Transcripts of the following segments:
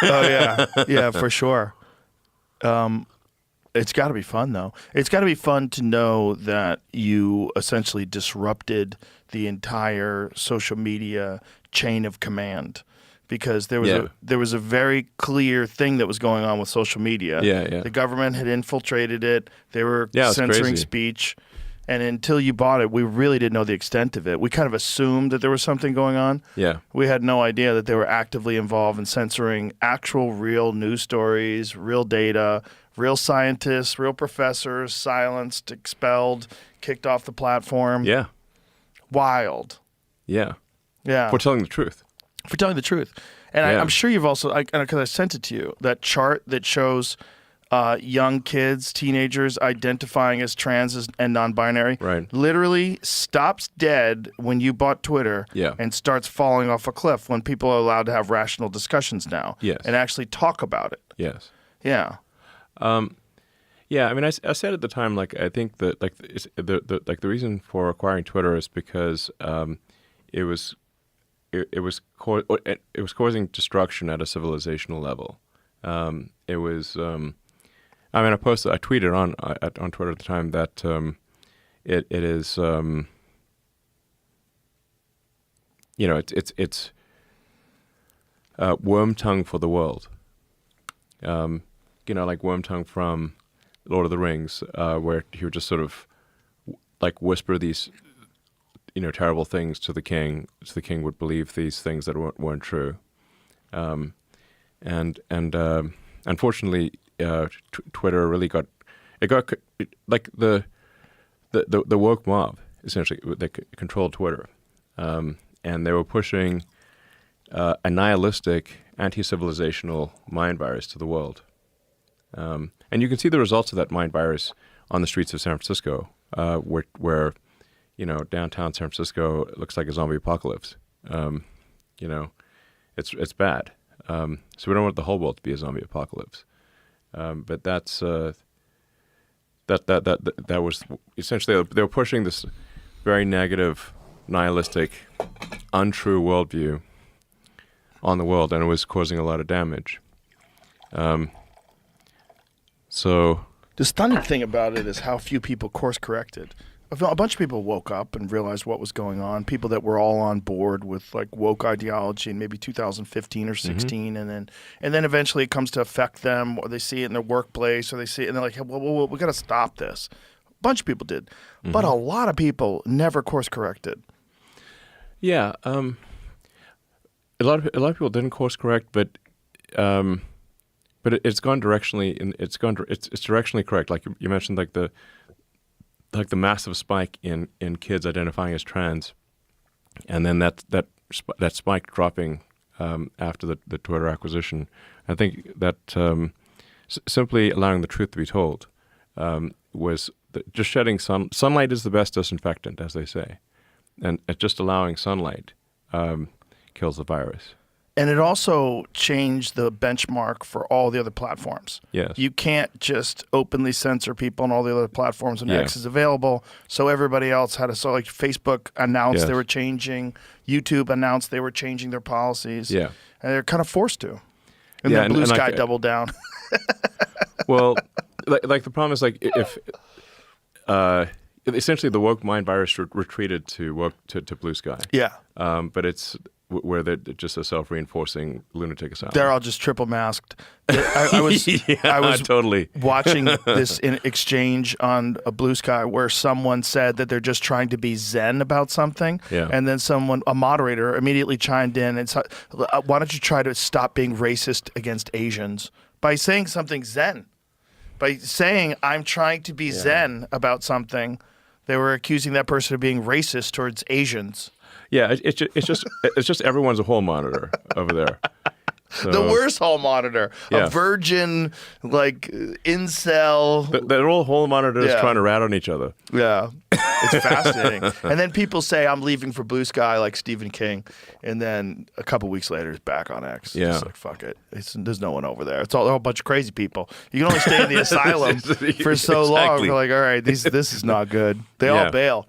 Oh yeah, yeah, for sure. It's got to be fun though. It's got to be fun to know that you essentially disrupted the entire social media chain of command, because there was a very clear thing that was going on with social media. Yeah. The government had infiltrated it. They were it's censoring crazy. speech. And until you bought it, we really didn't know the extent of it. We kind of assumed that there was something going on. Yeah. We had no idea that they were actively involved in censoring actual real news stories, real data, real scientists, real professors, silenced, expelled, kicked off the platform. Yeah. Wild. Yeah. Yeah. For telling the truth. For telling the truth. And Yeah. I'm sure you've also, because I sent it to you, that chart that shows young kids, teenagers identifying as trans and non-binary, Right. literally stops dead when you bought Twitter, Yeah. and starts falling off a cliff when people are allowed to have rational discussions now, Yes. and actually talk about it. Yes. Yeah. Yeah, I mean, I said at the time, like, I think that, like, the reason for acquiring Twitter is because it was causing destruction at a civilizational level. It was, I mean, I tweeted on Twitter at the time that it is, you know, it's worm tongue for the world. You know, like worm tongue from Lord of the Rings, where he would just sort of like whisper these, you know, terrible things to the king, so the king would believe these things that weren't true. And unfortunately, Twitter really got like the woke mob, essentially. They controlled Twitter, and they were pushing a nihilistic, anti-civilizational mind virus to the world. And you can see the results of that mind virus on the streets of San Francisco, where you know, downtown San Francisco looks like a zombie apocalypse. You know, it's bad. So we don't want the whole world to be a zombie apocalypse. But that's that was essentially, they were pushing this very negative, nihilistic, untrue worldview on the world, and it was causing a lot of damage. So The stunning thing about it is how few people course corrected. A bunch of people woke up and realized what was going on. People that were all on board with like woke ideology in maybe 2015 or 16, and then eventually it comes to affect them, or they see it in their workplace, or they see it and they're like, well, we got to stop this. A bunch of people did, but a lot of people never course corrected. yeah, a lot of people didn't course correct, but it's gone directionally, and it's directionally correct. Like you mentioned, like the massive spike in kids identifying as trans, and then that spike dropping after the Twitter acquisition. I think that simply allowing the truth to be told was just shedding sunlight is the best disinfectant, as they say, and just allowing sunlight kills the virus. And it also changed the benchmark for all the other platforms. Yes. You can't just openly censor people on all the other platforms when Yeah. X is available. So everybody else had to. So like Facebook announced Yes. they were changing. YouTube announced they were changing their policies. Yeah. And they're kind of forced to. And Yeah, then Blue and Sky like, doubled down. Well, like the problem is, like, if essentially the woke mind virus retreated to Blue Sky. Yeah. But it's where they're just a self-reinforcing lunatic asylum. They're all just triple masked. I was totally watching this in exchange on a Blue Sky where someone said that they're just trying to be zen about something. Yeah. And then a moderator immediately chimed in and said, why don't you try to stop being racist against Asians by saying something zen? By saying, I'm trying to be zen about something, they were accusing that person of being racist towards Asians. Yeah, it's just everyone's a hall monitor over there. So, The worst hall monitor, Yeah. a virgin, like incel. they're all hall monitors Yeah. trying to rat on each other. Yeah, it's fascinating. And then people say I'm leaving for Blue Sky like Stephen King, and then a couple weeks later it's back on X. Yeah. It's like fuck it. There's no one over there. It's all a bunch of crazy people. You can only stay in the asylum for so long. Exactly. We're like, all right, this is not good. They all Yeah. bail.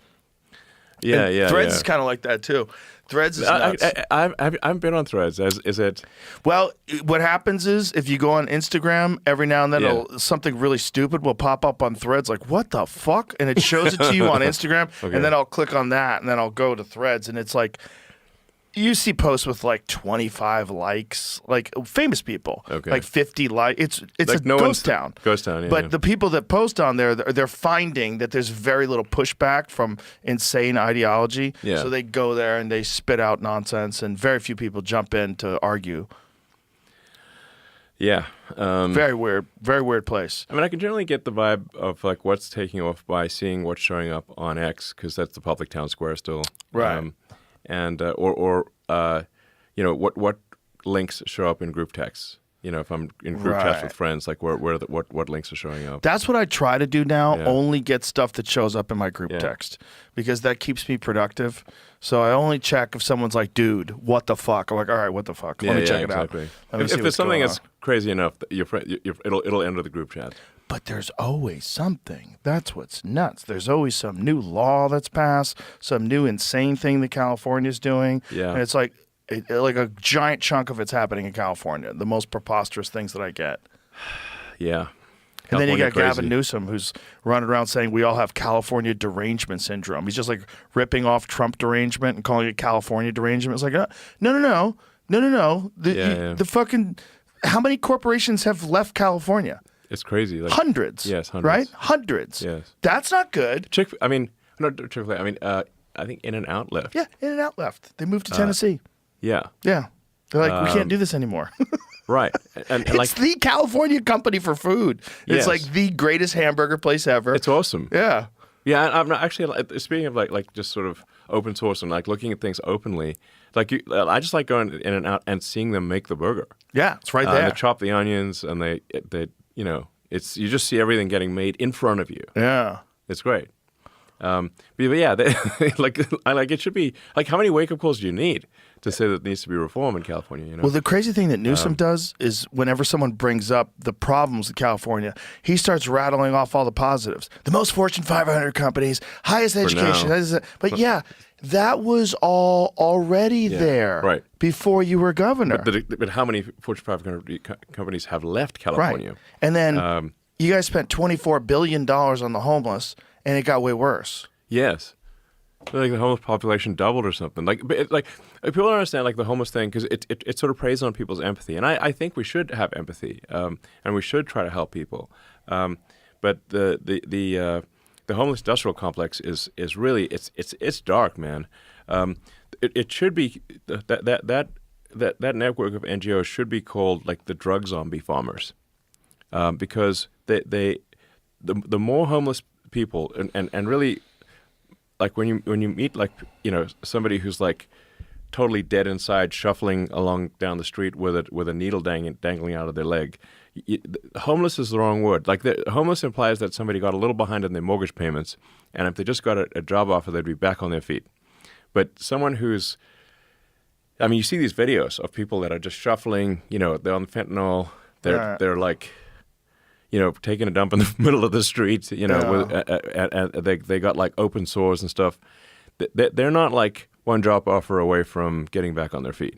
Yeah, And yeah, Threads yeah. is kind of like that too. Threads is nuts. I've been on Threads. Is it? Well, what happens is if you go on Instagram, every now and then Yeah. something really stupid will pop up on Threads, like, what the fuck? And it shows it to you on Instagram, Okay. and then I'll click on that, and then I'll go to Threads, and it's like, you see posts with like 25 likes, like famous people, Okay. like 50 likes. It's Like a no one's- ghost town. Ghost town, yeah. But yeah. the people that post on there, they're finding that there's very little pushback from insane ideology. Yeah. So they go there and they spit out nonsense, and very few people jump in to argue. Yeah. Very weird place. I mean, I can generally get the vibe of like what's taking off by seeing what's showing up on X, because that's the public town square still, Right. And or you know what links show up in group texts. You know, if I'm in group chats Right. with friends, like what links are showing up. That's what I try to do now. Yeah. Only get stuff that shows up in my group Yeah. text, because that keeps me productive. So I only check if someone's like, "Dude, what the fuck?" I'm like, "All right, what the fuck? Let me check it exactly. out." Let me If see there's what's something going that's on. crazy enough, that your friend, it'll enter the group chat. But there's always something. That's what's nuts. There's always some new law that's passed, some new insane thing that California's doing. Yeah. And it's like like a giant chunk of it's happening in California. The most preposterous things that I get. Yeah. And then you got California Gavin crazy. Newsom, who's running around saying we all have California derangement syndrome. He's just like ripping off Trump derangement and calling it California derangement. It's like, no. The fucking, how many corporations have left California? It's crazy. Like, Hundreds. Yes, hundreds. Right? Hundreds. Yes. That's not good. I mean, not Chick-fil-A. I mean, I think In-N-Out left. Yeah, In-N-Out left. They moved to Tennessee. Yeah. Yeah. They're like, we can't do this anymore. Right. And It's like, the California company for food. It's Yes. like the greatest hamburger place ever. it's awesome. Yeah. Yeah, and I'm not actually speaking of like just sort of open source and like looking at things openly. Like I just like going in and out and seeing them make the burger. Yeah, it's right And there. they chop the onions and they you know, it's you just see everything getting made in front of you. Yeah. It's great. But yeah, like it should be like, how many wake up calls do you need to say that it needs to be reform in California? You know, Well, the crazy thing that Newsom does is whenever someone brings up the problems with California, he starts rattling off all the positives. The most Fortune 500 companies, highest education. now. But yeah, that was all already there right. before you were governor. but how many Fortune 500 companies have left Right. California? And then you guys spent $24 billion on the homeless, and it got way worse. Yes. Like the homeless population doubled or something. Like people don't understand like the homeless thing, because it sort of preys on people's empathy, and I think we should have empathy, and we should try to help people. But the homeless industrial complex is really it's dark, man. It should be that network of NGOs should be called like the drug zombie farmers, because the more homeless people and really, like when you meet like, you know, somebody who's like totally dead inside, shuffling along down the street with a needle dangling out of their leg. Homeless is the wrong word. Like homeless implies that somebody got a little behind in their mortgage payments, and if they just got a job offer, they'd be back on their feet. But someone who's, I mean, you see these videos of people that are just shuffling. You know, they're on fentanyl. They're like, you know, taking a dump in the middle of the street, you know, and they got like open sores and stuff. They're not like one job offer away from getting back on their feet.